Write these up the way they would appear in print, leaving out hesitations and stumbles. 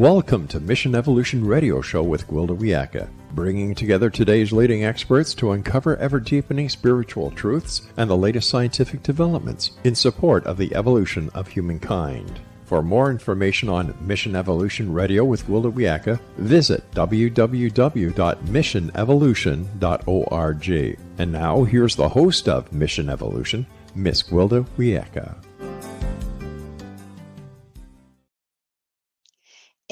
Welcome to Mission Evolution Radio Show with Gwilda Wiyaka, bringing together today's leading experts to uncover ever-deepening spiritual truths and the latest scientific developments in support of the evolution of humankind. For more information on Mission Evolution Radio with Gwilda Wiyaka, visit www.missionevolution.org. And now, here's the host of Mission Evolution, Miss Gwilda Wiyaka.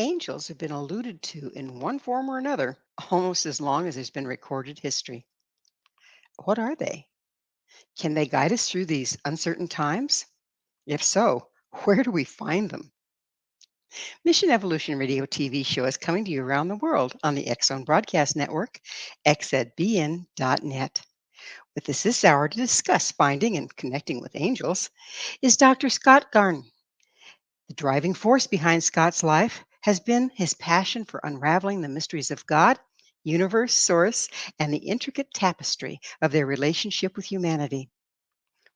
Angels have been alluded to in one form or another almost as long as there's been recorded history. What are they? Can they guide us through these uncertain times? If so, where do we find them? Mission Evolution Radio TV show is coming to you around the world on the X-Zone Broadcast Network, xzbn.net. With us this hour to discuss finding and connecting with angels is Dr. Scott Guerin. The driving force behind Scott's life has been his passion for unraveling the mysteries of God, universe, source, and the intricate tapestry of their relationship with humanity.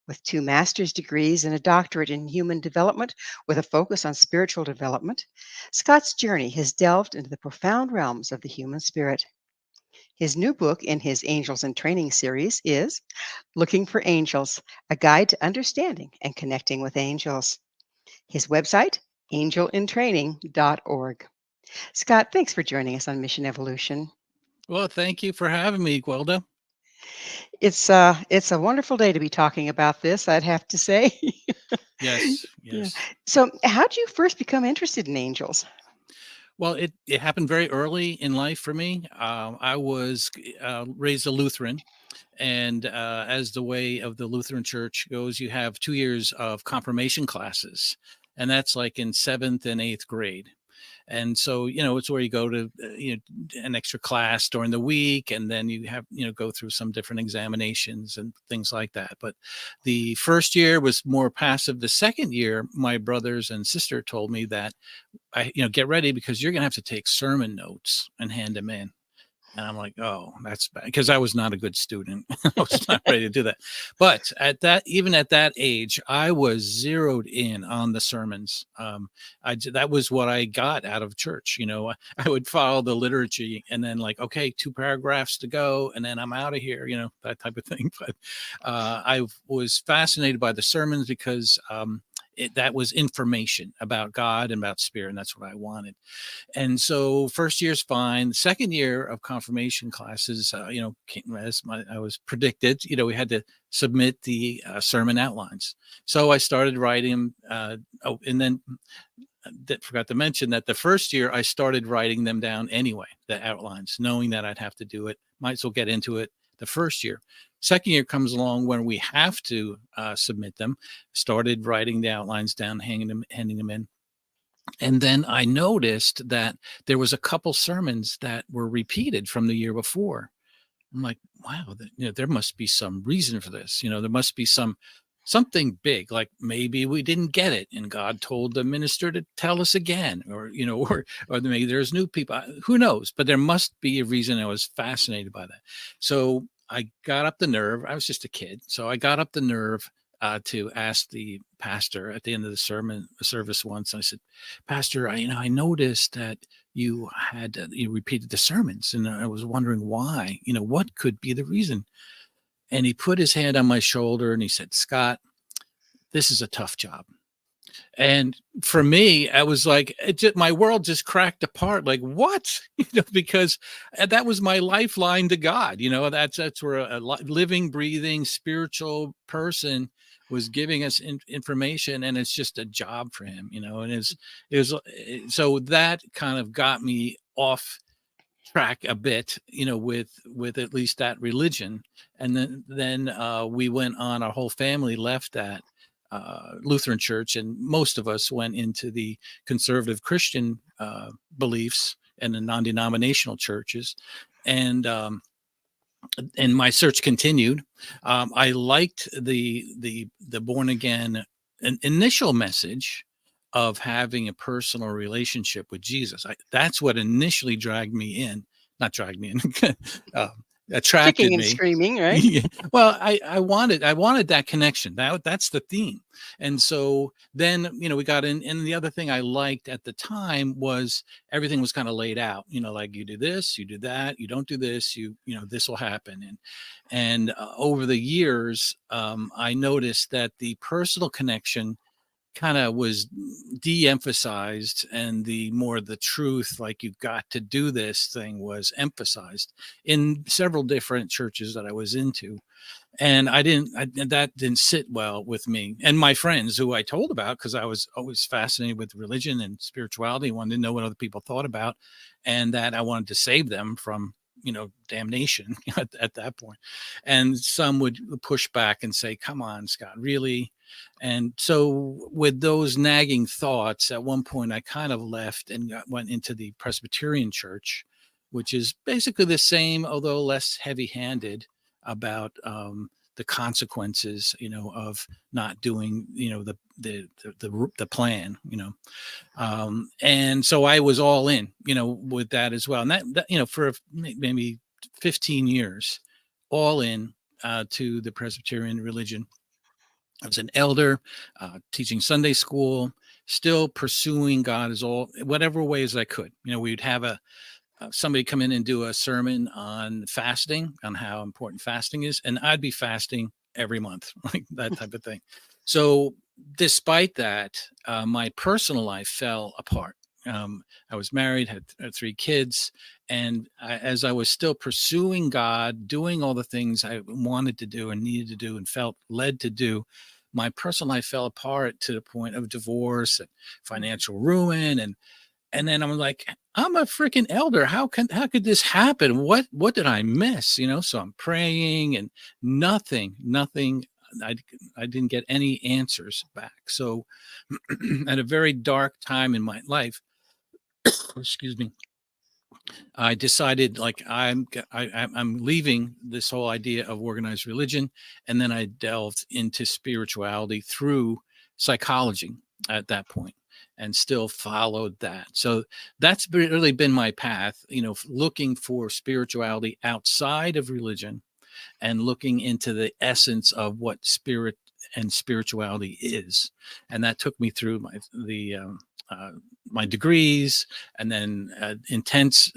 With 2 master's degrees and a doctorate in human development with a focus on spiritual development, Scott's journey has delved into the profound realms of the human spirit. His new book in his Angels in Training series is Looking for Angels, A Guide to Understanding and Connecting with Angels. His website, angelintraining.org. Scott, thanks for joining us on Mission Evolution. Well, thank you for having me, Gwilda. It's a wonderful day to be talking about this, I'd have to say. Yes. Yeah. So how did you first become interested in angels? Well, it happened very early in life for me. I was raised a Lutheran, and as the way of the Lutheran Church goes, you have 2 years of confirmation classes, and that's like in 7th and 8th grade. And so, it's where you go to, an extra class during the week, and then you have, go through some different examinations and things like that. But the first year was more passive. The second year, my brothers and sister told me that get ready because you're going to have to take sermon notes and hand them in. And I'm like, oh, that's bad, because I was not a good student. I was not ready to do that. But even at that age, I was zeroed in on the sermons. That was what I got out of church. I would follow the liturgy and then okay, 2 paragraphs to go, and then I'm out of here, that type of thing. But I was fascinated by the sermons because that was information about God and about spirit, and that's what I wanted. And so first year's fine. Second year of confirmation classes, came as I was predicted. We had to submit the sermon outlines. So I started writing. And then forgot to mention that the first year I started writing them down anyway, the outlines, knowing that I'd have to do it. Might as well get into it the first year. Second year comes along when we have to submit them. Started writing the outlines down, handing them in. And then I noticed that there was a couple sermons that were repeated from the year before. I'm like, wow, there must be some reason for this. There must be something big, like maybe we didn't get it and God told the minister to tell us again, or maybe there's new people. Who knows? But there must be a reason. I was fascinated by that. So I got up the nerve. I was just a kid. So I got up the nerve to ask the pastor at the end of the service once. I said, Pastor, I noticed that you repeated the sermons, and I was wondering why. What could be the reason? And he put his hand on my shoulder and he said, Scott, this is a tough job. And for me, I was like, my world just cracked apart. Like, what? Because that was my lifeline to God. That's where a living, breathing, spiritual person was giving us information, and it's just a job for him. And it was so that kind of got me off track a bit, with at least that religion. And then we went on. Our whole family left that Lutheran church, and most of us went into the conservative Christian beliefs and the non-denominational churches, and my search continued. I liked the born again initial message of having a personal relationship with Jesus. That's what initially dragged me in. Not dragged me in. attracted Kicking and me. screaming, right? Yeah. Well, I wanted that connection. That's the theme. And so then, we got in, and the other thing I liked at the time was everything was kind of laid out, like you do this, you do that, you don't do this, this will happen. And over the years, I noticed that the personal connection kind of was de-emphasized, and the truth, like you've got to do this thing, was emphasized in several different churches that I was into. And that didn't sit well with me and my friends, who I told about, because I was always fascinated with religion and spirituality, wanted to know what other people thought about, and that I wanted to save them from damnation at that point. And some would push back and say, come on, Scott, really? And so with those nagging thoughts, at one point I kind of left and went into the Presbyterian church, which is basically the same, although less heavy-handed about the consequences, of not doing, the plan, and so I was all in, with that as well. And that for maybe 15 years, all in to the Presbyterian religion. I was an elder, teaching Sunday school, still pursuing God as whatever ways I could. We'd have somebody come in and do a sermon on fasting, on how important fasting is, and I'd be fasting every month, like that type of thing. So despite that, my personal life fell apart. I was married, had 3 kids, and as I was still pursuing God, doing all the things I wanted to do and needed to do and felt led to do, my personal life fell apart to the point of divorce and financial ruin. And then I'm like, I'm a freaking elder. How could this happen? What did I miss? So I'm praying, and nothing. I didn't get any answers back. So at a very dark time in my life, excuse me, I decided, like, I'm leaving this whole idea of organized religion, and then I delved into spirituality through psychology at that point, and still followed that. So that's really been my path, looking for spirituality outside of religion, and looking into the essence of what spirit and spirituality is. And that took me through my degrees, and then intense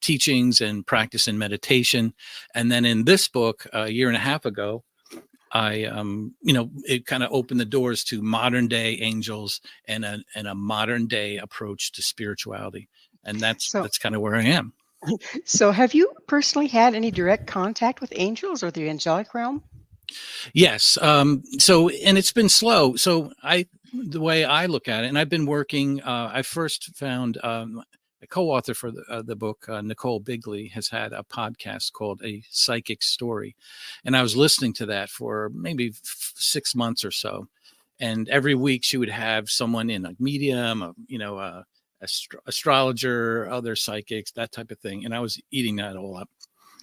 teachings and practice in meditation. And then in this book, a year and a half ago, I, it kind of opened the doors to modern day angels and a modern day approach to spirituality. And that's So, kind of where I am. so have you personally had any direct contact with angels or the angelic realm? Yes. So, and it's been slow. So the way I look at it, and I've been working, I first found a co-author for the book, Nicole Bigley, has had a podcast called A Psychic Story. And I was listening to that for maybe 6 months or so. And every week she would have someone in, a medium, astrologer, other psychics, that type of thing. And I was eating that all up.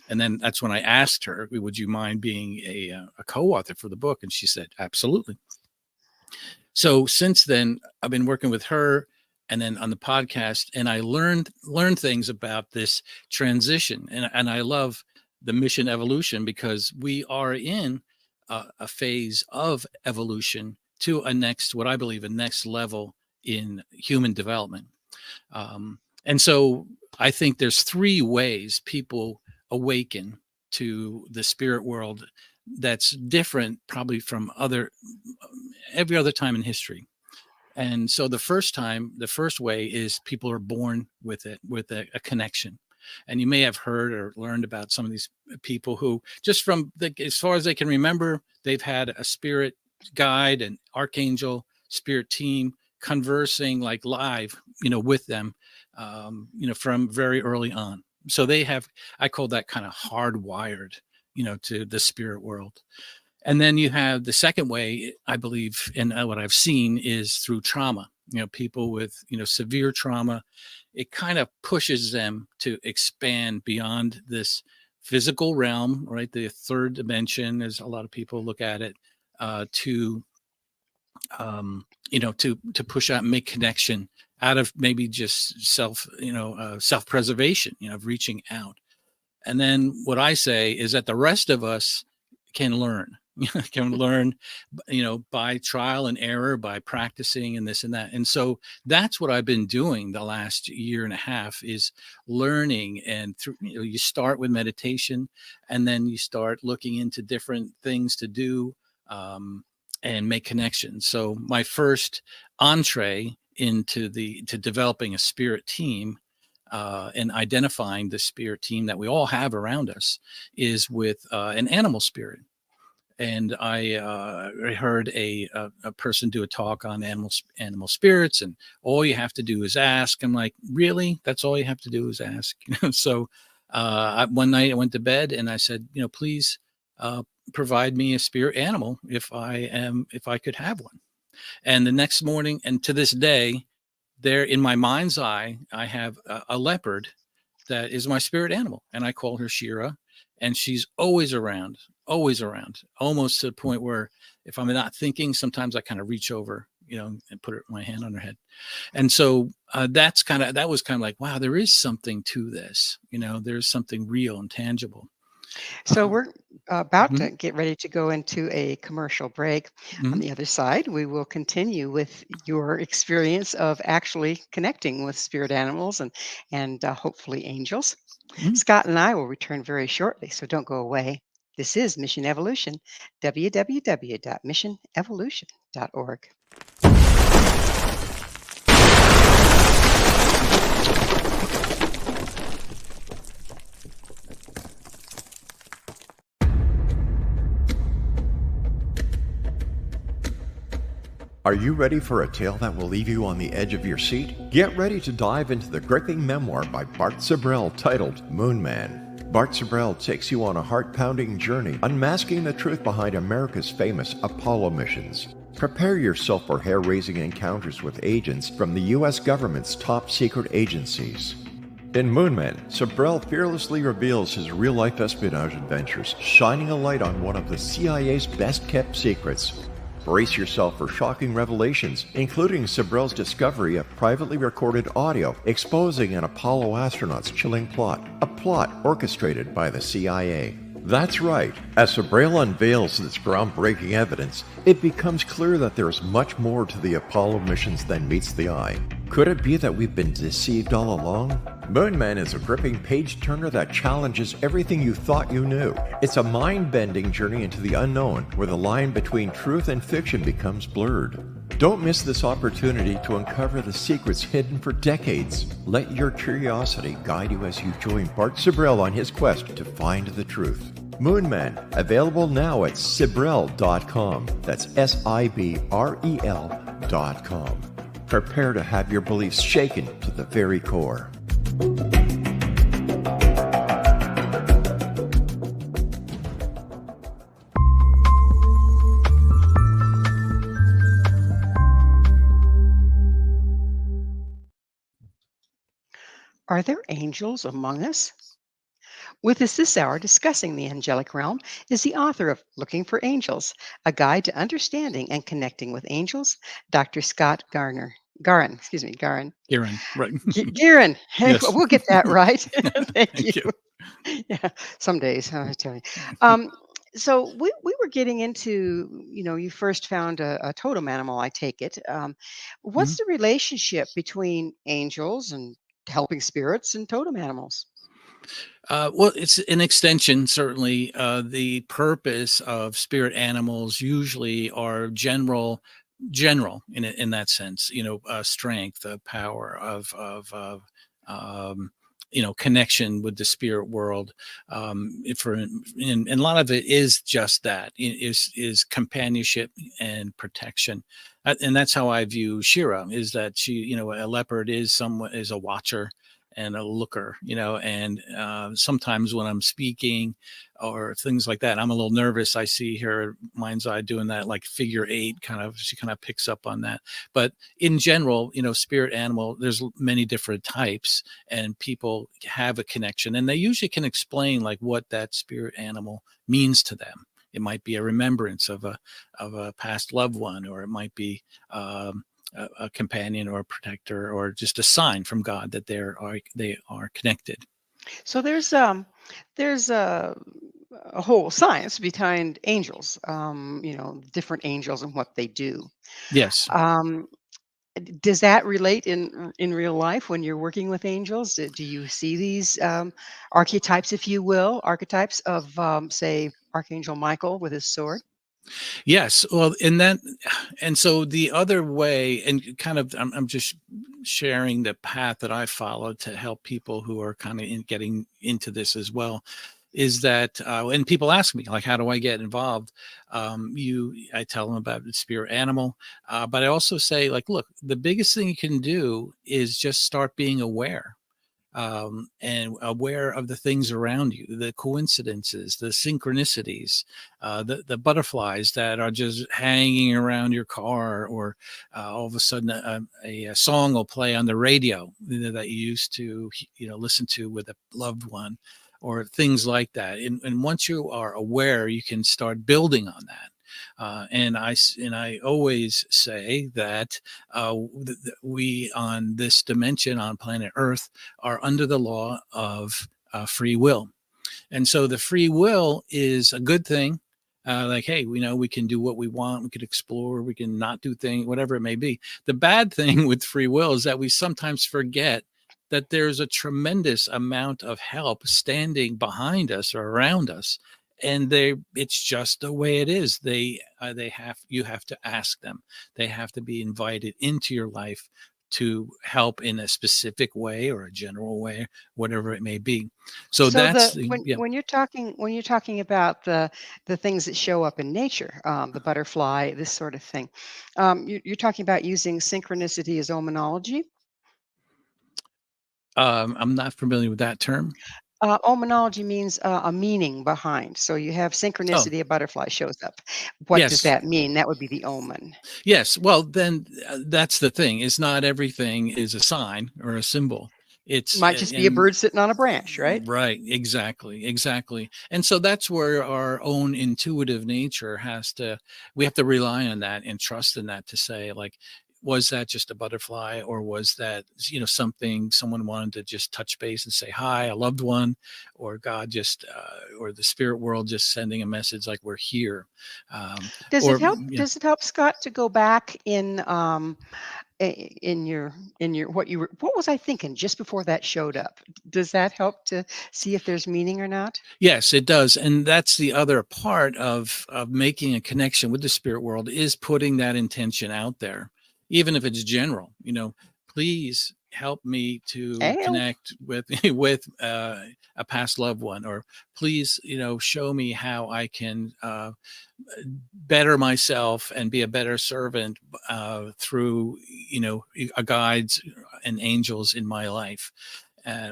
And then that's when I asked her, would you mind being a co-author for the book? And she said, absolutely. So since then, I've been working with her, and then on the podcast, and I learned things about this transition. And I love the mission evolution, because we are in a phase of evolution to what I believe, a next level in human development. And so I think there's 3 ways people awaken to the spirit world that's different probably from every other time in history. And so the first way is people are born with it, with a connection. And you may have heard or learned about some of these people who, just from as far as they can remember, they've had a spirit guide, an archangel, spirit team conversing like live, with them, from very early on. So I call that kind of hardwired, to the spirit world. And then you have the second way, I believe, and what I've seen is through trauma. People with, severe trauma, it kind of pushes them to expand beyond this physical realm, right? The 3rd dimension, as a lot of people look at it, to push out and make connection out of maybe just self-preservation, of reaching out. And then what I say is that the rest of us can learn, can learn, by trial and error, by practicing and this and that. And so that's what I've been doing the last year and a half, is learning. And through, you start with meditation, and then you start looking into different things to do, and make connections. So my first entree into developing a spirit team, and identifying the spirit team that we all have around us, is with an animal spirit. And I heard a person do a talk on animal spirits, and all you have to do is ask. I'm like, really? That's all you have to do is ask? So one night I went to bed and I said, please provide me a spirit animal if I could have one. And the next morning, and to this day, there in my mind's eye, I have a leopard that is my spirit animal, and I call her Shira, and she's always around, almost to the point where if I'm not thinking, sometimes I kind of reach over, and put my hand on her head. And so that was kind of like, wow, there is something to this, there's something real and tangible. So we're about Mhm. to get ready to go into a commercial break. On Mhm. the other side, we will continue with your experience of actually connecting with spirit animals and hopefully angels. Mhm. Scott and I will return very shortly, so don't go away. This is Mission Evolution, www.missionevolution.org. Are you ready for a tale that will leave you on the edge of your seat? Get ready to dive into the gripping memoir by Bart Sibrel titled Moon Man. Bart Sibrel takes you on a heart-pounding journey, unmasking the truth behind America's famous Apollo missions. Prepare yourself for hair-raising encounters with agents from the U.S. government's top-secret agencies. In Moon Man, Sibrel fearlessly reveals his real-life espionage adventures, shining a light on one of the CIA's best-kept secrets. Brace yourself for shocking revelations, including Sibrel's discovery of privately recorded audio exposing an Apollo astronaut's chilling plot, a plot orchestrated by the CIA. That's right. As Sibrel unveils this groundbreaking evidence, it becomes clear that there is much more to the Apollo missions than meets the eye. Could it be that we've been deceived all along? Moon Man is a gripping page-turner that challenges everything you thought you knew. It's a mind-bending journey into the unknown, where the line between truth and fiction becomes blurred. Don't miss this opportunity to uncover the secrets hidden for decades. Let your curiosity guide you as you join Bart Sibrel on his quest to find the truth. Moon Man, available now at Sibrel.com. That's Sibrel.com. Prepare to have your beliefs shaken to the very core. Are there angels among us? With us this hour discussing the angelic realm is the author of Looking for Angels, a guide to understanding and connecting with angels, Dr. Scott Garner. Garin. Guerin, right? Guerin. Hey, Yes. we'll get that right. Thank you. Thank you. Yeah, some days, I tell you. Um, so we were getting into, you first found a totem animal, I take it. What's Mhm. the relationship between angels and helping spirits and totem animals? Well, it's an extension, certainly. The purpose of spirit animals usually are general in that sense. Strength, power of um, connection with the spirit world. And a lot of it is just that, is companionship and protection. And that's how I view Shira. Is that she, a leopard is a watcher and a looker, and sometimes when I'm speaking or things like that, I'm a little nervous. I see her mind's eye doing that, like figure eight kind of, she kind of picks up on that. But in general, spirit animal, there's many different types, and people have a connection, and they usually can explain like what that spirit animal means to them. It might be a remembrance of a past loved one, or it might be a companion or a protector, or just a sign from God that they are connected. So there's a whole science behind angels. Different angels and what they do. Yes. Um, does that relate in real life when you're working with angels? Do you see these archetypes, if you will, archetypes of say Archangel Michael with his sword? Yes. Well, and so the other way, and kind of, I'm just sharing the path that I followed to help people who are kind of getting into this as well. Is that when people ask me, like, how do I get involved? I tell them about the spirit animal, but I also say, like, look, the biggest thing you can do is just start being aware, and aware of the things around you, the coincidences, the synchronicities, the butterflies that are just hanging around your car, or all of a sudden a song will play on the radio, that you used to listen to with a loved one, or things like that. And once you are aware, you can start building on that. And I always say that we on this dimension, on planet Earth, are under the law of free will. And so the free will is a good thing. Like, hey, we know we can do what we want. We can explore. We can not do things, whatever it may be. The bad thing with free will is that we sometimes forget that there's a tremendous amount of help standing behind us or around us, and it's just the way it is. You have to ask them. They have to be invited into your life to help in a specific way or a general way, whatever it may be. So So that's the the yeah. when you're talking about the things that show up in nature, the butterfly, this sort of thing, you're talking about using synchronicity as omenology. I'm not familiar with that term. Omenology means a meaning behind. So you have Oh, synchronicity, a butterfly shows up. What does yes. that mean? That would be the omen. Yes. Well, then that's the thing. Is not everything is a sign or a symbol. It's Might just be a and bird sitting on a branch, right? Right, exactly. And so that's where our own intuitive nature we have to rely on that and trust in that to say, like, was that just a butterfly, or was that, something someone wanted to just touch base and say hi, a loved one, or God just, or the spirit world just sending a message like we're here. Does it Or, help? Does it help, Scott, to go back in your what was I thinking just before that showed up? Does that help to see if there's meaning or not? Yes, it does, and that's the other part of making a connection with the spirit world, is putting that intention out there, even if it's general. Please help me to Eh, connect with with a past loved one, or please, show me how I can better myself and be a better servant through a guides and angels in my life,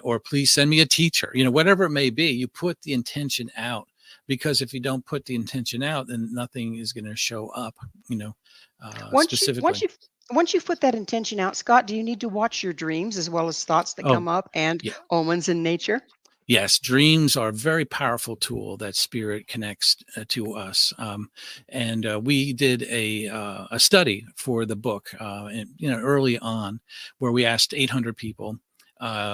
or please send me a teacher, whatever it may be. You put the intention out, because if you don't put the intention out, then nothing is going to show up, you know once you once specifically. you once you've put that intention out, Scott, do you need to watch your dreams as well as thoughts that Oh, come up and yeah. omens in nature? Yes, dreams are a very powerful tool that spirit connects to us. And we did a study for the book, early on, where we asked 800 people.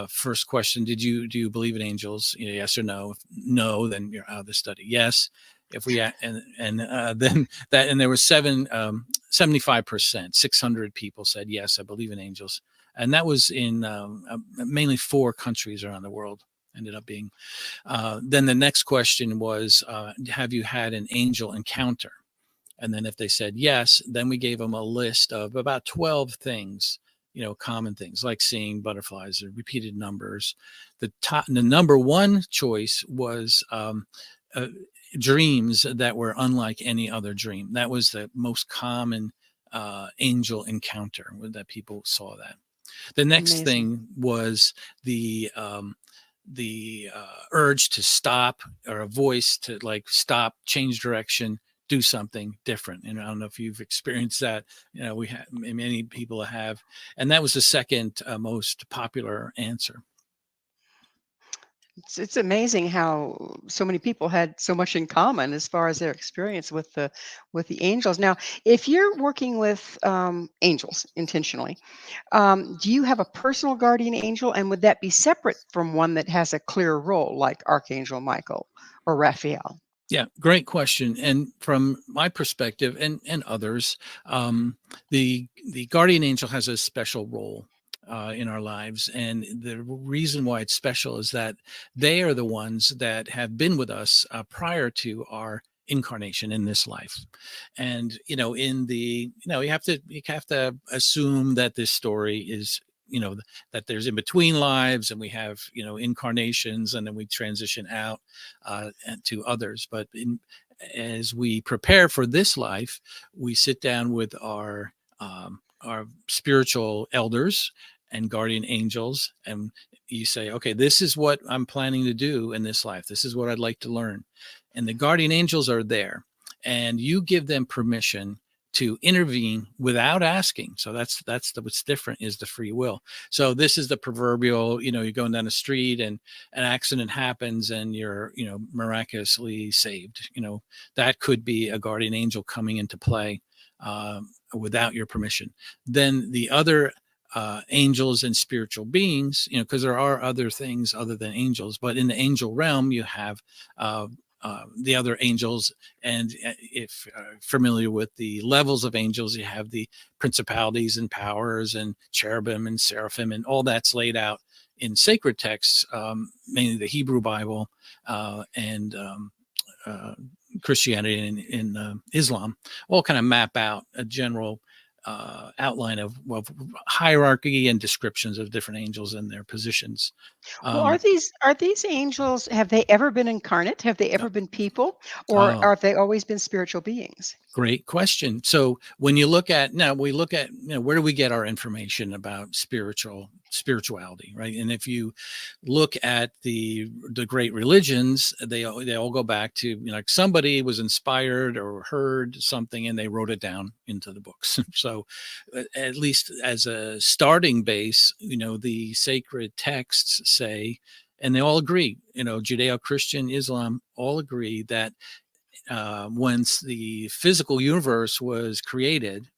First question: do you believe in angels? Yes or no. If no, then you're out of the study. Yes. If we and then that, and there was 75%, 600 people said yes, I believe in angels, and that was in mainly 4 countries around the world. Ended up being. Then the next question was, have you had an angel encounter? And then if they said yes, then we gave them a list of about 12 things, common things like seeing butterflies or repeated numbers. The number one choice was uh, dreams that were unlike any other dream. That was the most common angel encounter, that people saw that. The next Amazing. thing was the urge to stop, or a voice to, like, stop, change direction, do something different. And I don't know if you've experienced that. We have, many people have, and that was the second most popular answer. It's amazing how so many people had so much in common as far as their experience with the angels. Now, if you're working with angels intentionally, do you have a personal guardian angel, and would that be separate from one that has a clear role, like Archangel Michael or Raphael? Yeah, great question. And from my perspective and others, the guardian angel has a special role in our lives, and the reason why it's special is that they are the ones that have been with us prior to our incarnation in this life. And in the you have to assume that this story is that there's in between lives, and we have incarnations, and then we transition out to others. But as we prepare for this life, we sit down with our spiritual elders and guardian angels, and you say, okay, this is what I'm planning to do in this life. This is what I'd like to learn. And the guardian angels are there, and you give them permission to intervene without asking. So what's different is the free will. So this is the proverbial, you're going down the street and an accident happens and you're, miraculously saved. That could be a guardian angel coming into play without your permission. Then the other angels and spiritual beings, because there are other things other than angels, but in the angel realm, you have the other angels. And if familiar with the levels of angels, you have the principalities and powers and cherubim and seraphim, and all that's laid out in sacred texts, mainly the Hebrew Bible and Christianity and Islam, all kind of map out a general outline of hierarchy and descriptions of different angels and their positions. Well, are these angels, have they ever been incarnate? Have they ever been people, or Oh, have they always been spiritual beings? great question. So when you look at now, we look at where do we get our information about spirituality, right? And if you look at the great religions, they all go back to like somebody was inspired or heard something and they wrote it down into the books. So at least as a starting base, the sacred texts say, and they all agree, Judeo-Christian, Islam all agree that once the physical universe was created,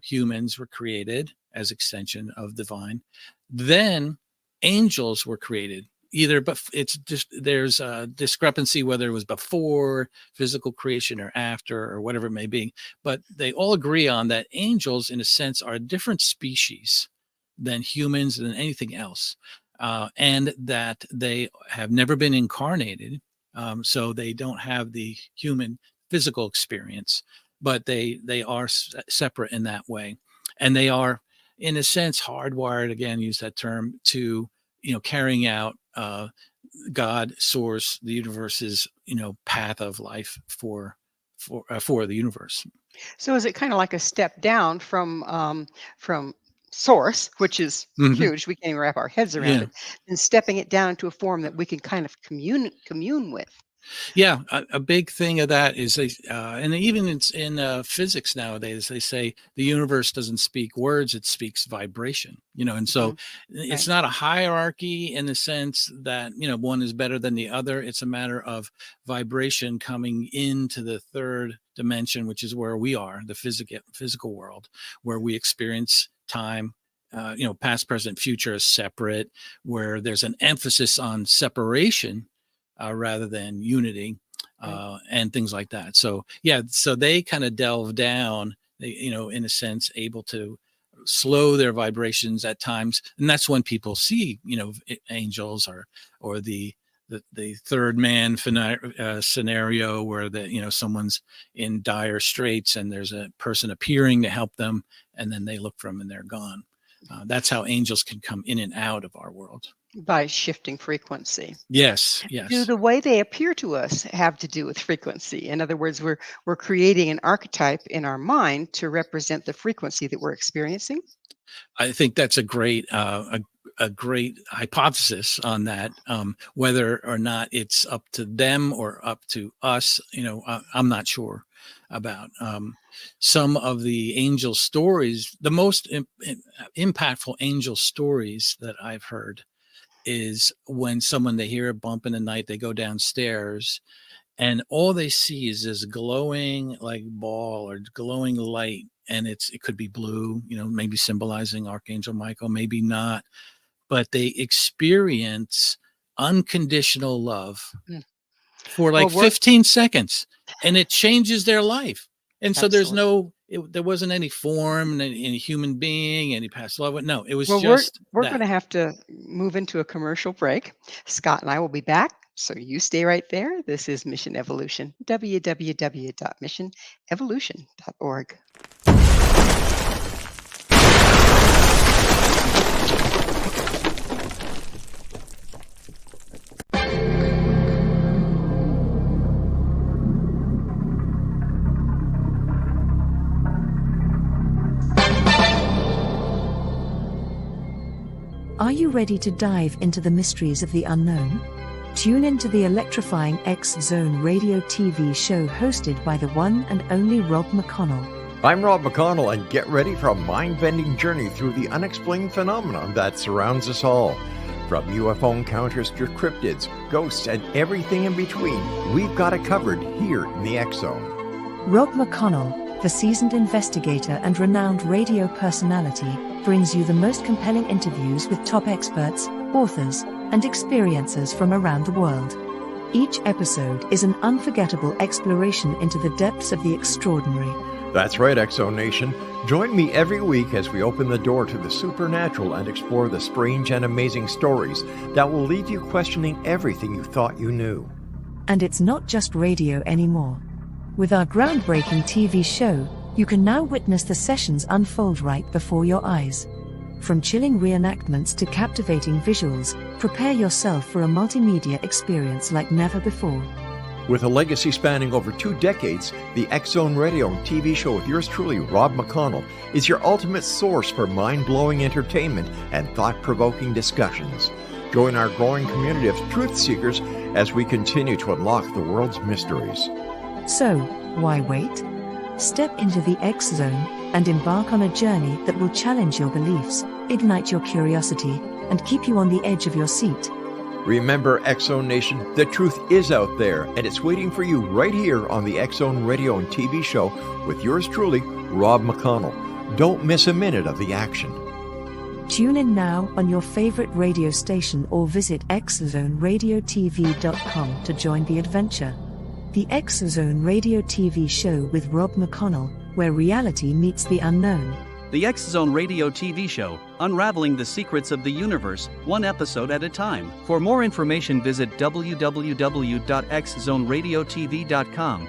humans were created as extension of divine. Then angels were created. Either, but it's just there's a discrepancy whether it was before physical creation or after or whatever it may be. But they all agree on that angels, in a sense, are a different species than humans and anything else, and that they have never been incarnated, so they don't have the human physical experience, but they are separate in that way, and they are, in a sense, hardwired. Again, use that term to carrying out God, source, the universe's path of life for the universe. So is it kind of like a step down from source, which is Hmm. huge? We can't even wrap our heads around Yeah. it, and stepping it down into a form that we can kind of commune with. Yeah, a big thing of that is and even it's in physics nowadays, they say the universe doesn't speak words, it speaks vibration, and so Mhm. it's Right. not a hierarchy in the sense that, one is better than the other. It's a matter of vibration coming into the third dimension, which is where we are, the physical world, where we experience time. Past, present, future is separate, where there's an emphasis on separation rather than unity, Right. and things like that. So yeah, so they kind of delve down, in a sense, able to slow their vibrations at times, and that's when people see, angels or the third man scenario where someone's in dire straits and there's a person appearing to help them, and then they look for them and they're gone. That's how angels can come in and out of our world. By shifting frequency. Yes, Do yes. the way they appear to us have to do with frequency? In other words, we're creating an archetype in our mind to represent the frequency that we're experiencing. I think that's a great hypothesis on that. Whether or not it's up to them or up to us, I'm not sure about. Some of the angel stories, the most impactful angel stories that I've heard, is when they hear a bump in the night, they go downstairs and all they see is this glowing like ball or glowing light. And it could be blue, maybe symbolizing Archangel Michael, maybe not, but they experience unconditional love Mm. for Well, like 15 seconds, and it changes their life. And so there's there wasn't any form, any human being, any past love. No, it was just we're that. going to have to move into a commercial break. Scott and I will be back, so you stay right there. This is Mission Evolution, www.missionevolution.org. Are you ready to dive into the mysteries of the unknown? Tune into the electrifying X Zone radio TV show hosted by the one and only Rob McConnell. I'm Rob McConnell, and get ready for a mind-bending journey through the unexplained phenomenon that surrounds us all. From UFO encounters to cryptids, ghosts, and everything in between, we've got it covered here in the X Zone. Rob McConnell, the seasoned investigator and renowned radio personality, brings you the most compelling interviews with top experts, authors, and experiencers from around the world. Each episode is an unforgettable exploration into the depths of the extraordinary. That's right, X Zone Nation. Join me every week as we open the door to the supernatural and explore the strange and amazing stories that will leave you questioning everything you thought you knew. And it's not just radio anymore. With our groundbreaking TV show, you can now witness the sessions unfold right before your eyes. From chilling reenactments to captivating visuals, prepare yourself for a multimedia experience like never before. With a legacy spanning over 2 decades, the X Zone Radio and TV show with yours truly, Rob McConnell, is your ultimate source for mind-blowing entertainment and thought-provoking discussions. Join our growing community of truth seekers as we continue to unlock the world's mysteries. So, why wait? Step into the X Zone and embark on a journey that will challenge your beliefs, ignite your curiosity, and keep you on the edge of your seat. Remember, X Zone Nation, the truth is out there, and it's waiting for you right here on the X Zone Radio and TV show with yours truly, Rob McConnell. Don't miss a minute of the action. Tune in now on your favorite radio station or visit xzoneradiotv.com to join the adventure. The X Zone Radio TV show with Rob McConnell, where reality meets the unknown. The X Zone Radio TV show, unraveling the secrets of the universe, one episode at a time. For more information, visit www.xzoneradiotv.com.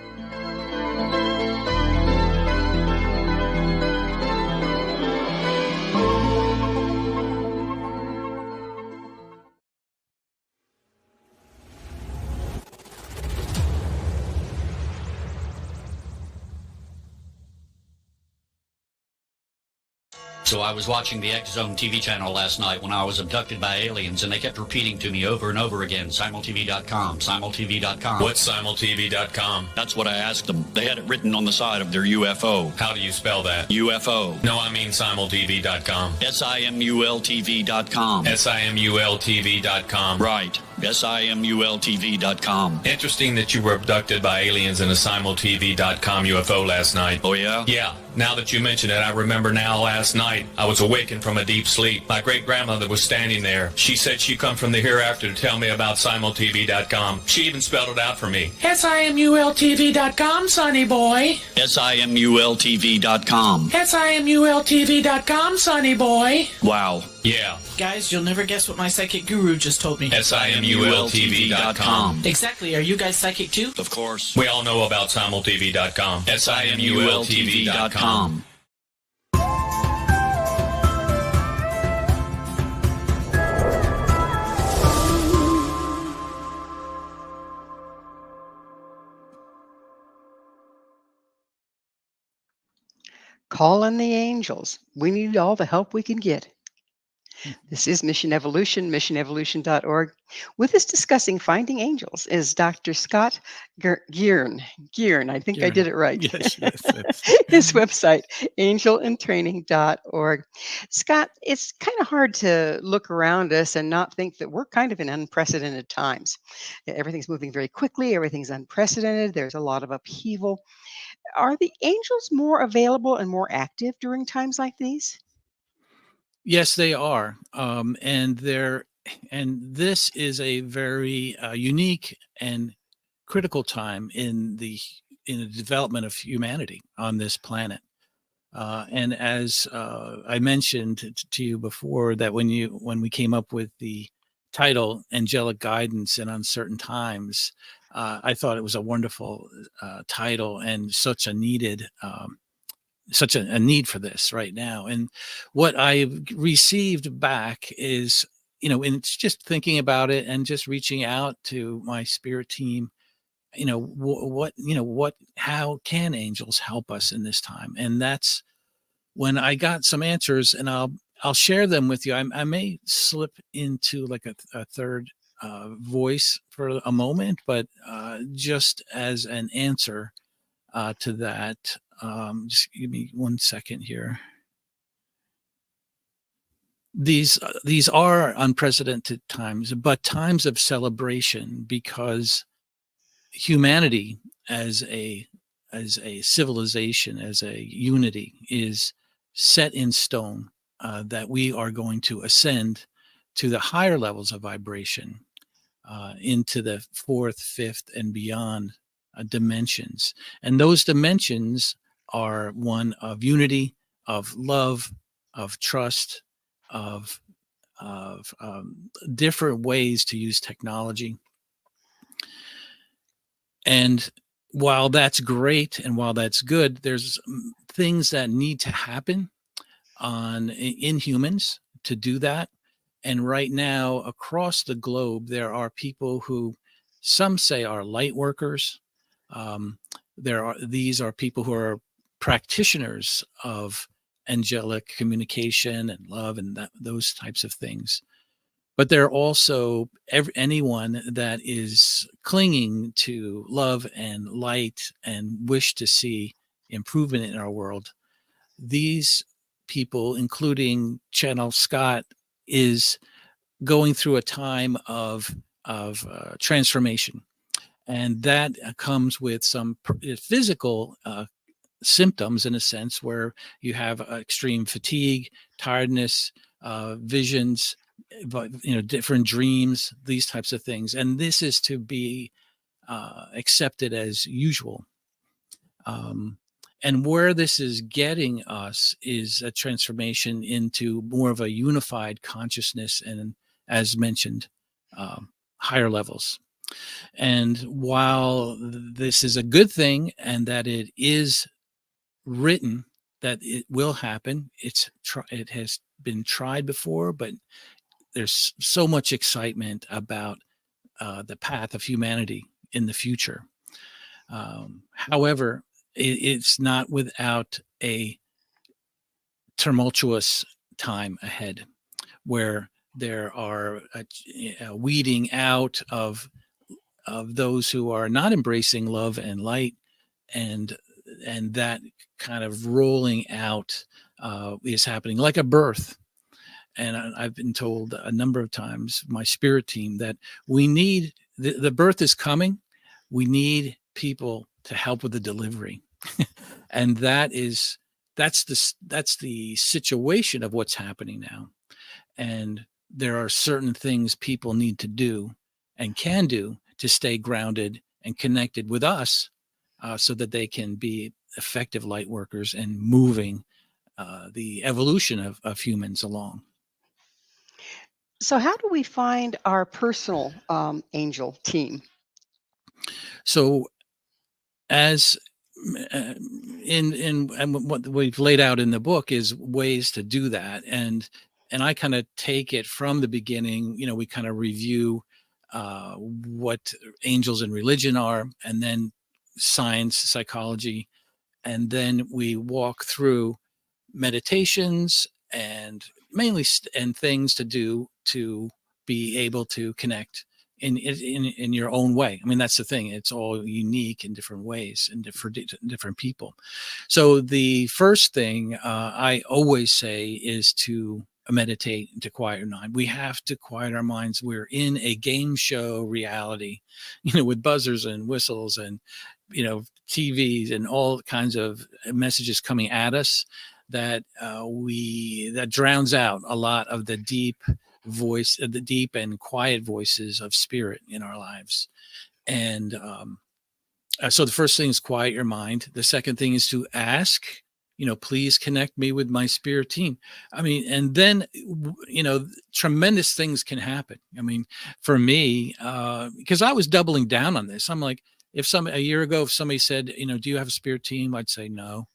So I was watching the X Zone TV channel last night when I was abducted by aliens, and they kept repeating to me over and over again, simultv.com, simultv.com. What's simultv.com? That's what I asked them. They had it written on the side of their UFO. How do you spell that? UFO. No, I mean simultv.com. simultv.com. simultv.com. Right. simultv.com. Interesting that you were abducted by aliens in a simultv.com UFO last night. Oh, yeah? Yeah. Now that you mention it, I remember now last night I was awakened from a deep sleep. My great-grandmother was standing there. She said she come from the hereafter to tell me about simultv.com. She even spelled it out for me. simultv.com, sonny boy. simultv.com. simultv.com, sonny boy. Wow. Yeah. Guys, you'll never guess what my psychic guru just told me. simultv.com. Exactly. Are you guys psychic too? Of course. We all know about simultv.com. simultv.com. Call in the angels. We need all the help we can get. This is Mission Evolution, missionevolution.org. With us discussing finding angels is Dr. Scott Guerin. Guerin, I think I Guerin. did it right. Yes, yes. His website, angelandtraining.org. Scott, it's kind of hard to look around us and not think that we're kind of in unprecedented times. Everything's moving very quickly, everything's unprecedented, there's a lot of upheaval. Are the angels more available and more active during times like these? Yes, they are. And this is a very unique and critical time in the development of humanity on this planet. And as I mentioned to you before, that when we came up with the title "Angelic Guidance in Uncertain Times," I thought it was a wonderful title and such a needed. Such a need for this right now. And what I received back is, and it's just thinking about it and just reaching out to my spirit team, how can angels help us in this time? And that's when I got some answers, and I'll share them with you. I may slip into like a third voice for a moment, but just as an answer to that. Just give me 1 second here. These are unprecedented times, but times of celebration, because humanity as a civilization, as a unity, is set in stone, that we are going to ascend to the higher levels of vibration, into the fourth, fifth, and beyond dimensions. And those dimensions are one of unity, of love, of trust, of different ways to use technology. And while that's great and while that's good, there's things that need to happen in humans to do that. And right now, across the globe, there are people who some say are light workers. These are people who are practitioners of angelic communication and love and those types of things. But there are also anyone that is clinging to love and light and wish to see improvement in our world. These people, including Channel Scott, is going through a time of transformation, and that comes with some physical symptoms, in a sense, where you have extreme fatigue, tiredness, visions, different dreams, these types of things, and this is to be accepted as usual. And where this is getting us is a transformation into more of a unified consciousness and, as mentioned, higher levels. And while this is a good thing and that it is written that it will happen, it has been tried before, but there's so much excitement about the path of humanity in the future. However, it's not without a tumultuous time ahead, where there are a weeding out of those who are not embracing love and light, and that kind of rolling out is happening like a birth. And I've been told a number of times, my spirit team, that we need the birth is coming. We need people to help with the delivery. And that's the situation of what's happening now. And there are certain things people need to do and can do to stay grounded and connected with us, so that they can be effective light workers and moving the evolution of humans along. So, how do we find our personal angel team? So, as and what we've laid out in the book is ways to do that, and I kind of take it from the beginning. We kind of review what angels in religion are, and then science, psychology, and then we walk through meditations and mainly and things to do to be able to connect in your own way. I mean, that's the thing. It's all unique in different ways and different people. So the first thing I always say is to meditate and to quiet your mind. We have to quiet our minds. We're in a game show reality, with buzzers and whistles and, TVs and all kinds of messages coming at us that that drowns out a lot of the deep voice, the deep and quiet voices of spirit in our lives. And so the first thing is quiet your mind. The second thing is to ask, please connect me with my spirit team. I mean, and then, tremendous things can happen. I mean, for me, because I was doubling down on this, I'm like, a year ago, if somebody said, do you have a spirit team? I'd say no.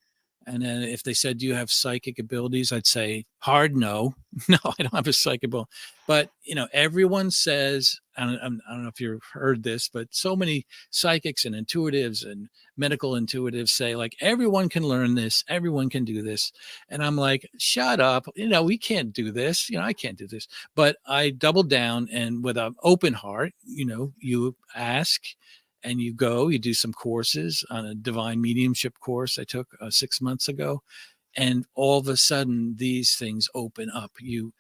And then if they said, do you have psychic abilities? I'd say hard no. No, I don't have a psychic ability. But, everyone says, I don't know if you've heard this, but so many psychics and intuitives and medical intuitives say, like, everyone can learn this. Everyone can do this. And I'm like, shut up. We can't do this. I can't do this. But I doubled down, and with an open heart, you ask, and you do some courses on a divine mediumship course I took 6 months ago. And all of a sudden, these things open up. You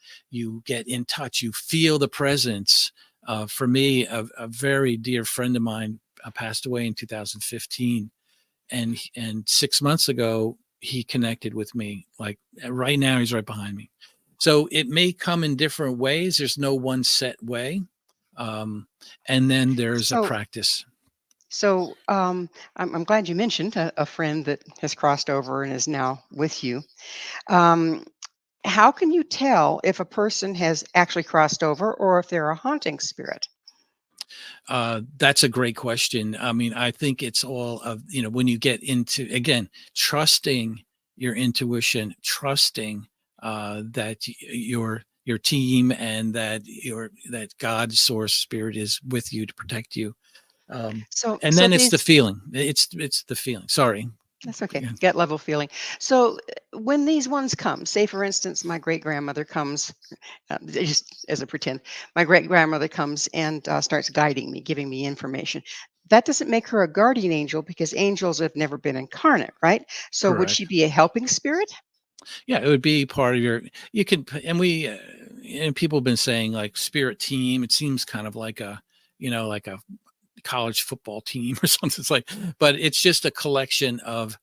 get in touch. You feel the presence. For me, a very dear friend of mine passed away in 2015. And 6 months ago, he connected with me. Like right now, he's right behind me. So it may come in different ways. There's no one set way. And then there's a practice. So I'm glad you mentioned a friend that has crossed over and is now with you. How can you tell if a person has actually crossed over or if they're a haunting spirit? That's a great question. I mean, I think it's all of, when you get into, again, trusting your intuition, trusting that your team and that God, source, spirit is with you to protect you. And then it's the feeling. It's the feeling. Sorry. That's okay. Gut level feeling. So when these ones come, say for instance, my great grandmother comes, just as a pretend, my great grandmother comes and starts guiding me, giving me information. That doesn't make her a guardian angel because angels have never been incarnate, right? So would she Correct. be a helping spirit? Yeah, it would be part of you can, and and people have been saying like spirit team. It seems kind of like like a college football team or something. It's like, but it's just a collection of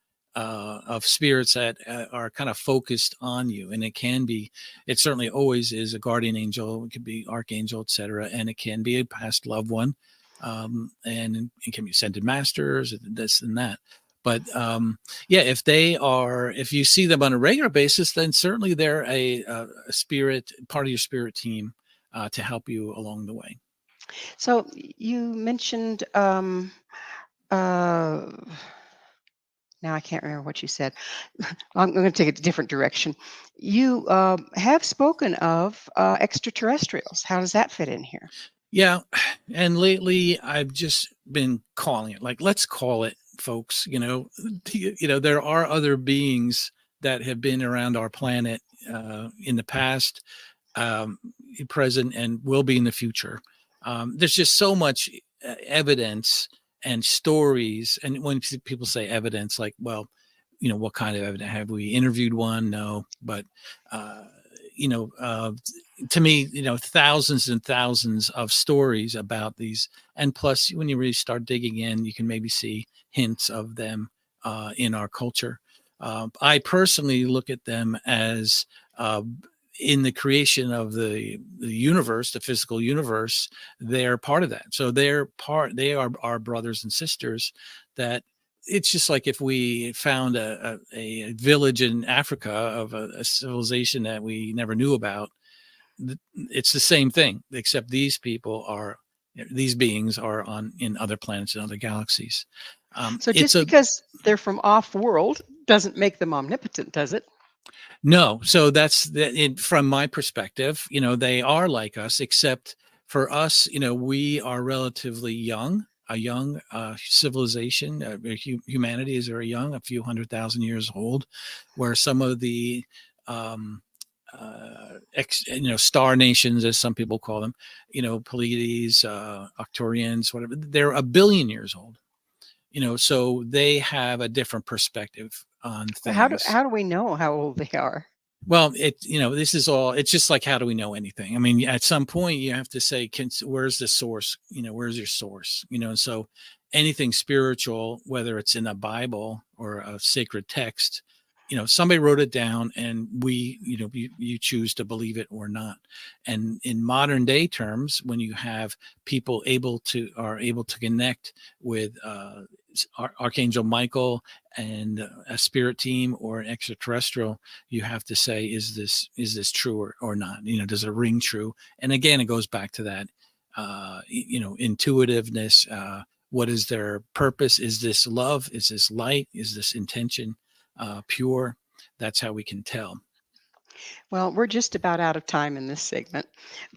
spirits that are kind of focused on you. And it certainly always is a guardian angel. It could be archangel, etc. And it can be a past loved one. And it can be ascended masters, this and that. But if you see them on a regular basis, then certainly they're a spirit, part of your spirit team to help you along the way. So you mentioned, now I can't remember what you said. I'm going to take it a different direction. You have spoken of extraterrestrials. How does that fit in here? Yeah. And lately I've just been calling it, like, let's call it, folks, there are other beings that have been around our planet in the past, present, and will be in the future. There's just so much evidence and stories. And when people say evidence, like, well, what kind of evidence? Have we interviewed one? No. But, to me, thousands and thousands of stories about these. And plus, when you really start digging in, you can maybe see hints of them in our culture. I personally look at them as in the creation of the universe, the physical universe, they're part of that. So they are our brothers and sisters. That it's just like if we found a village in Africa of a civilization that we never knew about, it's the same thing, except these beings are in other planets and other galaxies. So just because they're from off world doesn't make them omnipotent, does it? No. So that's from my perspective, they are like us, except for us, we are relatively young, a young civilization. Humanity is very young, a few 100,000 years old, where some of the star nations, as some people call them, Pleiades, Arcturians, whatever. They're 1 billion years old, so they have a different perspective on things. How do we know how old they are? Well, this is all, it's just like, how do we know anything? I mean, at some point you have to say, where's the source? Where's your source? And so anything spiritual, whether it's in a Bible or a sacred text, somebody wrote it down, and you choose to believe it or not. And in modern day terms, when you have people are able to connect with Archangel Michael and a spirit team or an extraterrestrial, you have to say, is this true or not? Does it ring true? And again, it goes back to that, intuitiveness. What is their purpose? Is this love? Is this light? Is this intention pure? That's how we can tell. Well, we're just about out of time in this segment,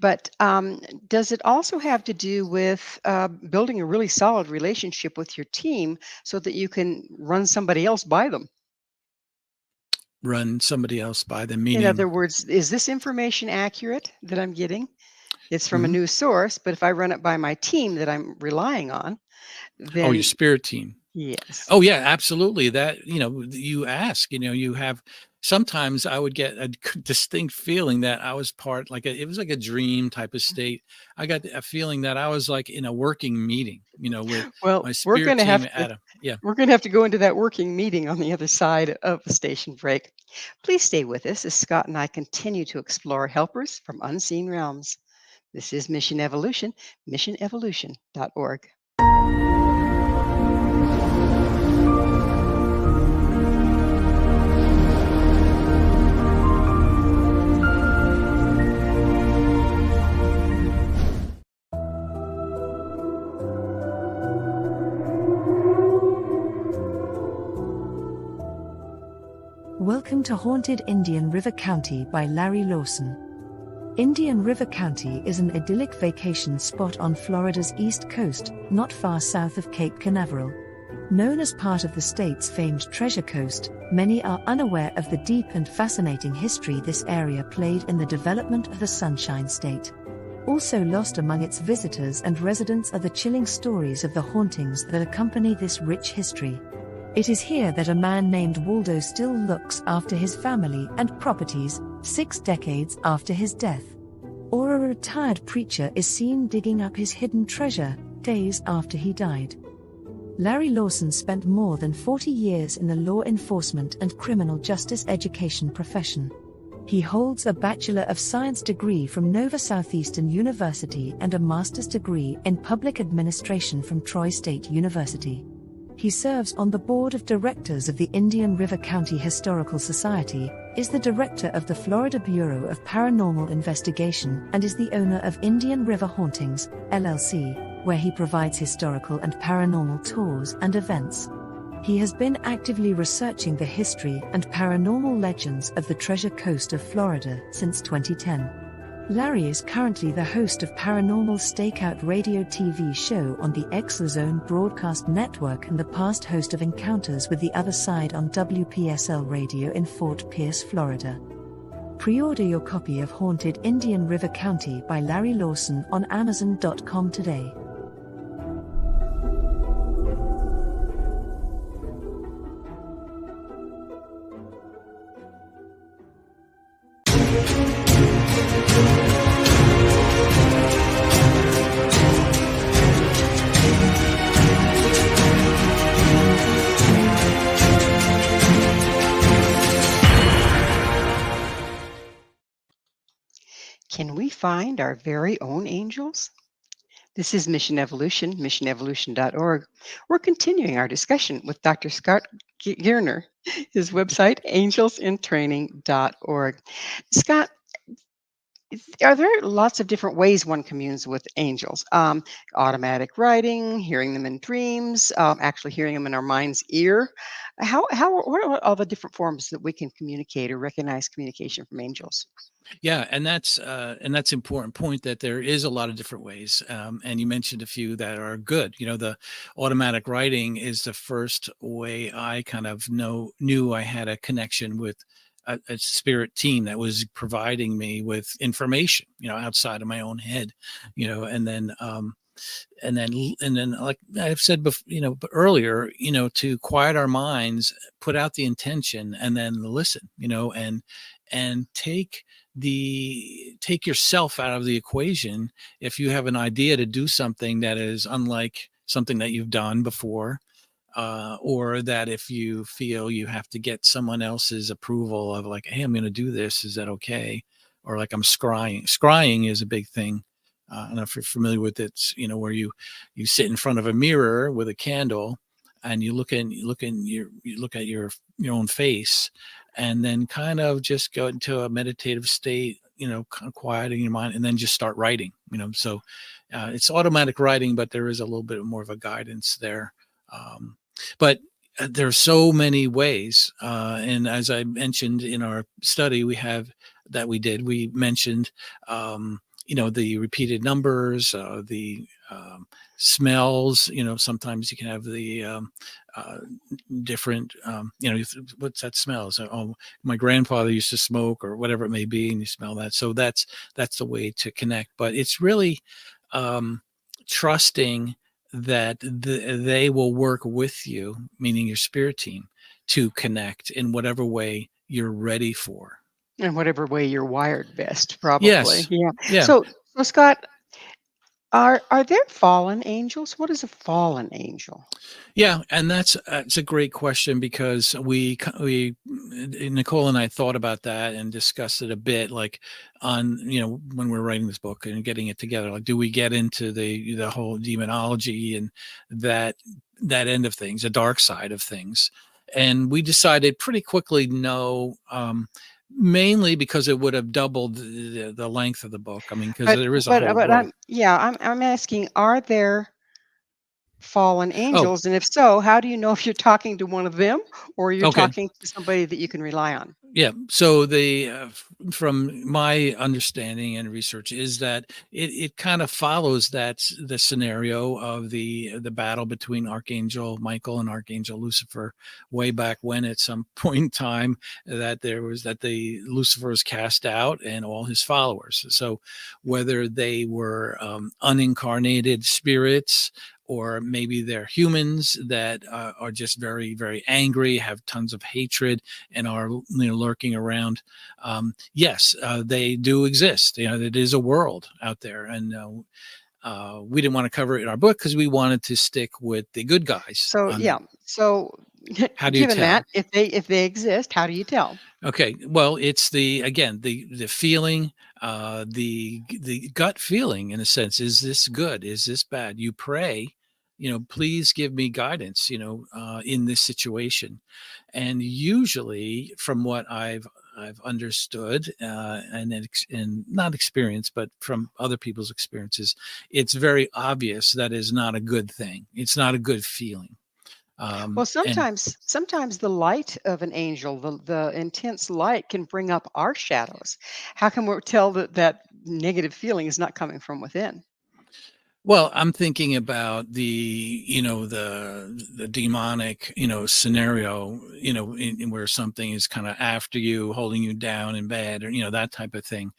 but does it also have to do with building a really solid relationship with your team so that you can run somebody else by them? Run somebody else by them, In meaning? other words, is this information accurate that I'm getting? It's from a Mhm. news source, but if I run it by my team that I'm relying on, Oh, your then spirit team. yes. Oh yeah, absolutely. That, you ask, you have, sometimes I would get a distinct feeling that I was it was like a dream type of state. I got a feeling that I was like in a working meeting, with Well, my spirit team at a, yeah. we're going to have to go into that working meeting on the other side of the station break. Please stay with us as Scott and I continue to explore helpers from unseen realms. This is Mission Evolution, missionevolution.org. Welcome to Haunted Indian River County by Larry Lawson. Indian River County is an idyllic vacation spot on Florida's east coast, not far south of Cape Canaveral. Known as part of the state's famed Treasure Coast, many are unaware of the deep and fascinating history this area played in the development of the Sunshine State. Also lost among its visitors and residents are the chilling stories of the hauntings that accompany this rich history. It is here that a man named Waldo still looks after his family and properties, 6 decades after his death. Or a retired preacher is seen digging up his hidden treasure, days after he died. Larry Lawson spent more than 40 years in the law enforcement and criminal justice education profession. He holds a Bachelor of Science degree from Nova Southeastern University and a master's degree in public administration from Troy State University. He serves on the board of directors of the Indian River County Historical Society, is the director of the Florida Bureau of Paranormal Investigation, and is the owner of Indian River Hauntings, LLC, where he provides historical and paranormal tours and events. He has been actively researching the history and paranormal legends of the Treasure Coast of Florida since 2010. Larry is currently the host of Paranormal Stakeout radio TV show on the Exozone Broadcast Network and the past host of Encounters with the Other Side on WPSL Radio in Fort Pierce, Florida. Pre-order your copy of Haunted Indian River County by Larry Lawson on Amazon.com today. Can we find our very own angels? This is Mission Evolution, missionevolution.org. We're continuing our discussion with Dr. Scott Guerin, his website, angelsintraining.org. Scott, are there lots of different ways one communes with angels? Automatic writing, hearing them in dreams, actually hearing them in our mind's ear. What are all the different forms that we can communicate or recognize communication from angels? Yeah, and that's important point, that there is a lot of different ways, and you mentioned a few that are good. The automatic writing is the first way I kind of knew I had a connection with a spirit team that was providing me with information, outside of my own head, and then like I've said before, earlier, to quiet our minds, put out the intention, and then listen, and take yourself out of the equation. If you have an idea to do something that is unlike something that you've done before, or that if you feel you have to get someone else's approval of like, hey, I'm going to do this, is that okay? Or like I'm scrying is a big thing. I don't know if you're familiar with it, where you sit in front of a mirror with a candle, and you look at your own face, and then kind of just go into a meditative state, kind of quieting your mind, and then just start writing. So it's automatic writing, but there is a little bit more of a guidance there. But there are so many ways, and as I mentioned in our study we mentioned the repeated numbers, the smells. Sometimes you can have the different, what's that smell? So, oh, my grandfather used to smoke, or whatever it may be, and you smell that. So that's the way to connect. But it's really trusting that they will work with you, meaning your spirit team, to connect in whatever way you're ready for. In whatever way you're wired best, probably. Yes. Yeah. Yeah. So Scott, are there fallen angels? What is a fallen angel? Yeah, and that's a great question, because we Nicole and I thought about that and discussed it a bit, like on when we're writing this book and getting it together. Like, do we get into the whole demonology and that end of things, the dark side of things? And we decided pretty quickly no. Mainly because it would have doubled the length of the book. I mean, because there is a whole world. I'm asking, are there fallen angels? And if so, how do you know if you're talking to one of them, or you're talking to somebody that you can rely on? Yeah. So from my understanding and research is that it kind of follows the scenario of the battle between Archangel Michael and Archangel Lucifer way back when, at some point in time, that the Lucifer was cast out and all his followers. So whether they were unincarnated spirits, or maybe they're humans that are just very, very angry, have tons of hatred, and are lurking around. Yes, they do exist. It is a world out there, and we didn't want to cover it in our book because we wanted to stick with the good guys. So So how do you tell? That, if they exist, how do you tell? Okay, well, it's the feeling, the gut feeling, in a sense. Is this good? Is this bad? You pray, please give me guidance, in this situation. And usually, from what I've understood, and not experienced, but from other people's experiences, it's very obvious that is not a good thing. It's not a good feeling. Well, sometimes the light of an angel, the intense light, can bring up our shadows. How can we tell that negative feeling is not coming from within? Well, I'm thinking about the demonic, scenario, in where something is kind of after you, holding you down in bed, or, that type of thing,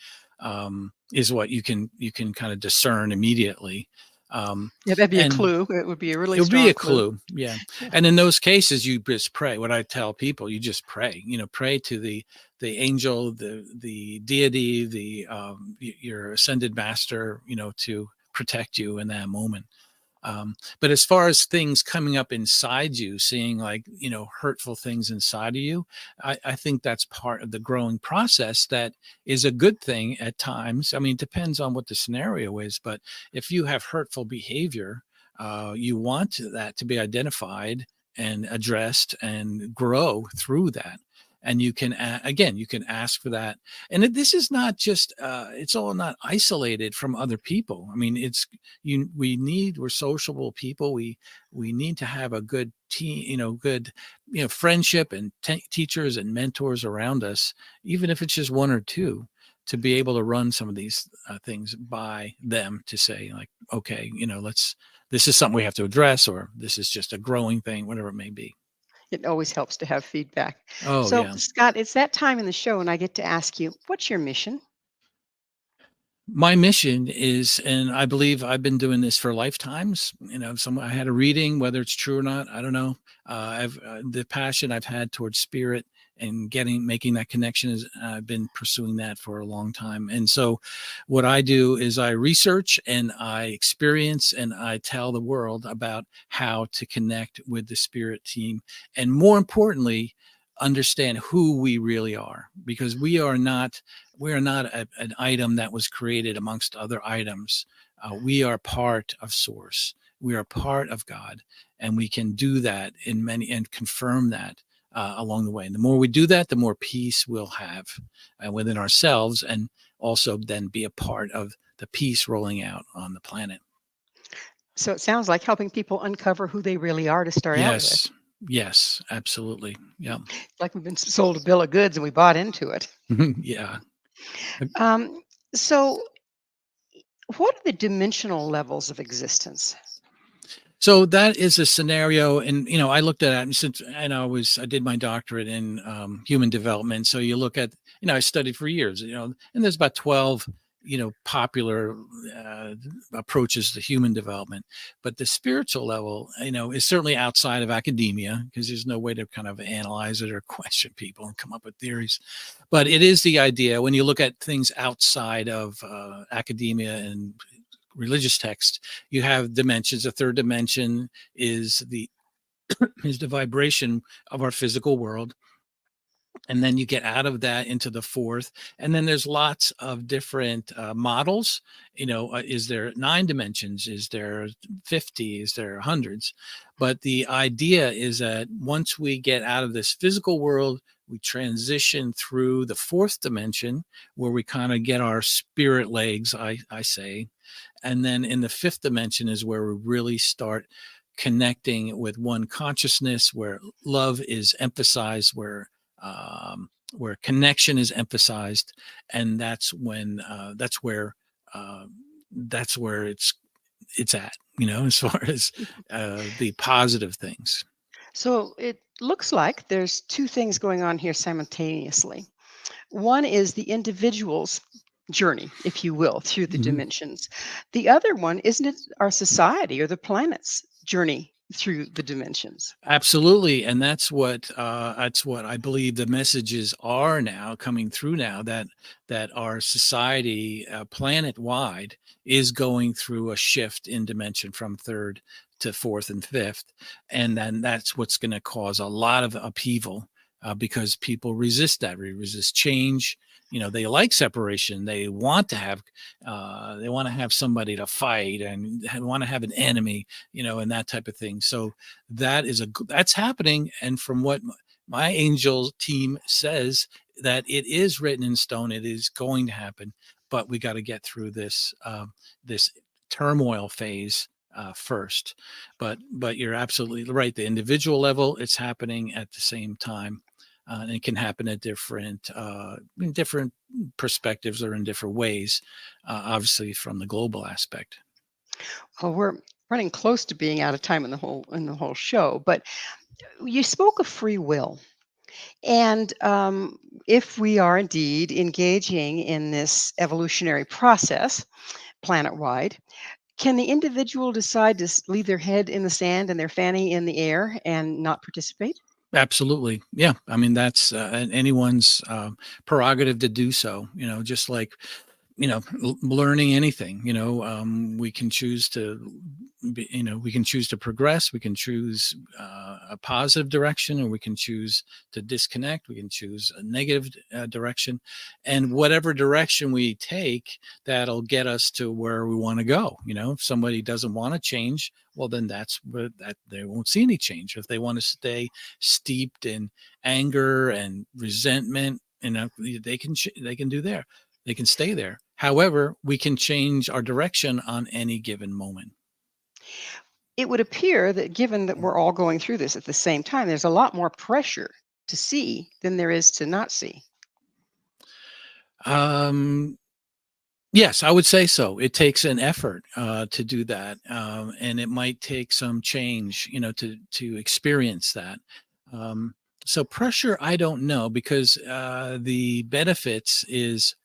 is what you can kind of discern immediately. Yeah, that'd be a clue. It would be a really strong It would be a clue. Yeah. And in those cases, you just pray. What I tell people, you just pray, pray to the angel, the deity, your ascended master, to protect you in that moment. But as far as things coming up inside you, seeing like, hurtful things inside of you, I think that's part of the growing process. That is a good thing at times. I mean, it depends on what the scenario is, but if you have hurtful behavior, you want that to be identified and addressed and grow through that. And you can, again, you can ask for that. And this is not just, it's all not isolated from other people. I mean, we're sociable people. We need to have a good team, good, friendship and teachers and mentors around us, even if it's just one or two, to be able to run some of these things by them, to say like, okay, this is something we have to address, or this is just a growing thing, whatever it may be. It always helps to have feedback. Oh So, yeah. Scott, it's that time in the show, and I get to ask you, what's your mission? My mission is, and I believe I've been doing this for lifetimes. I had a reading, whether it's true or not, I don't know. I've the passion I've had towards spirit and making that connection is I've been pursuing that for a long time. And so, what I do is I research and I experience and I tell the world about how to connect with the spirit team, and more importantly, understand who we really are, because we are not an item that was created amongst other items. We are part of Source. We are part of God, and we can do that and confirm that along the way. And the more we do that, the more peace we'll have within ourselves, and also then be a part of the peace rolling out on the planet. So it sounds like helping people uncover who they really are to start out with. Yes, yes, absolutely. Yeah, Like we've been sold a bill of goods and we bought into it. yeah. Um, so, what are the dimensional levels of existence? So that is a scenario, and I looked at it, and since I did my doctorate in human development. So you look at, I studied for years, and there's about 12, popular approaches to human development, but the spiritual level, is certainly outside of academia, because there's no way to kind of analyze it or question people and come up with theories. But it is the idea when you look at things outside of academia and religious text, you have dimensions. The third dimension is the vibration of our physical world, and then you get out of that into the fourth, and then there's lots of different models. Is there 9 dimensions? Is there 50? Is there hundreds? But the idea is that once we get out of this physical world, we transition through the fourth dimension, where we kind of get our spirit legs, I say. And then in the fifth dimension is where we really start connecting with one consciousness, where love is emphasized, where connection is emphasized, and that's where it's at, as far as the positive things. So it looks like there's two things going on here simultaneously. One is the individual's journey, if you will, through the Mhm. dimensions. The other one, isn't it our society or the planet's journey through the dimensions? Absolutely, and that's what I believe the messages are now coming through now, that our society, planet wide, is going through a shift in dimension from third to fourth and fifth, and then that's what's going to cause a lot of upheaval, because people resist that. We resist change. They like separation. They want to have somebody to fight, and want to have an enemy, and that type of thing. So that's happening. And from what my angel team says, that it is written in stone, it is going to happen, but we got to get through this turmoil phase first. But you're absolutely right. The individual level, it's happening at the same time. And it can happen at in different perspectives or in different ways, obviously from the global aspect. Well, we're running close to being out of time in the whole show, but you spoke of free will. And if we are indeed engaging in this evolutionary process planet wide, can the individual decide to leave their head in the sand and their fanny in the air and not participate? Absolutely. Yeah. I mean, that's anyone's prerogative to do so, just like, learning anything, we can choose to we can choose to progress. We can choose a positive direction, or we can choose to disconnect. We can choose a negative direction, and whatever direction we take, that'll get us to where we want to go. If somebody doesn't want to change, well, then that's where that they won't see any change. If they want to stay steeped in anger and resentment, they can do there. They can stay there. However, we can change our direction on any given moment. It would appear that given that we're all going through this at the same time, there's a lot more pressure to see than there is to not see. Um, yes, I would say so. It takes an effort to do that, and it might take some change, to experience that. So pressure, I don't know, because the benefit is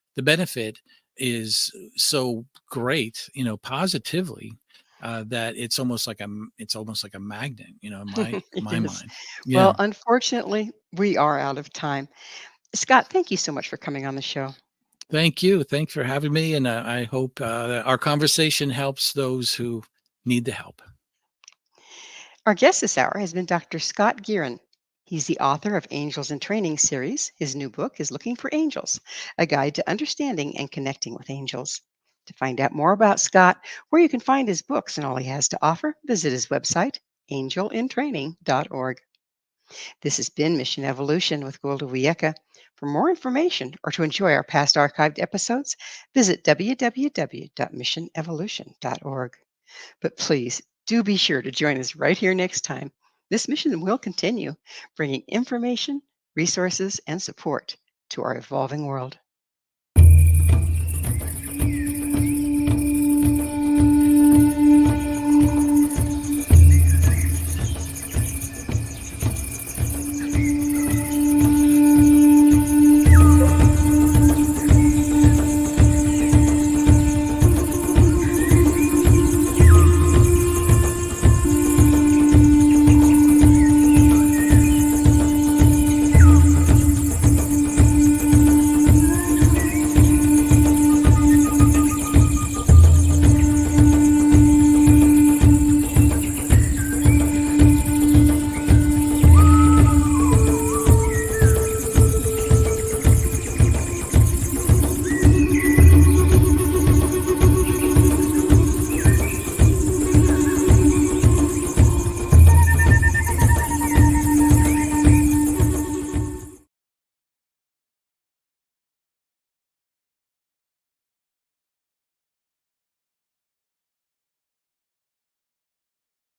so great, positively, that it's almost like a magnet, in my Yes. mind. Well, Yeah. unfortunately, we are out of time. Scott, thank you so much for coming on the show. Thank you. Thanks for having me, and I hope that our conversation helps those who need the help. Our guest this hour has been Dr. Scott Guerin. He's the author of Angels in Training series. His new book is Looking for Angels, a guide to understanding and connecting with angels. To find out more about Scott, where you can find his books and all he has to offer, visit his website, angelintraining.org. This has been Mission Evolution with Gwilda Wiyaka. For more information or to enjoy our past archived episodes, visit www.missionevolution.org. But please do be sure to join us right here next time. This mission will continue, bringing information, resources, and support to our evolving world.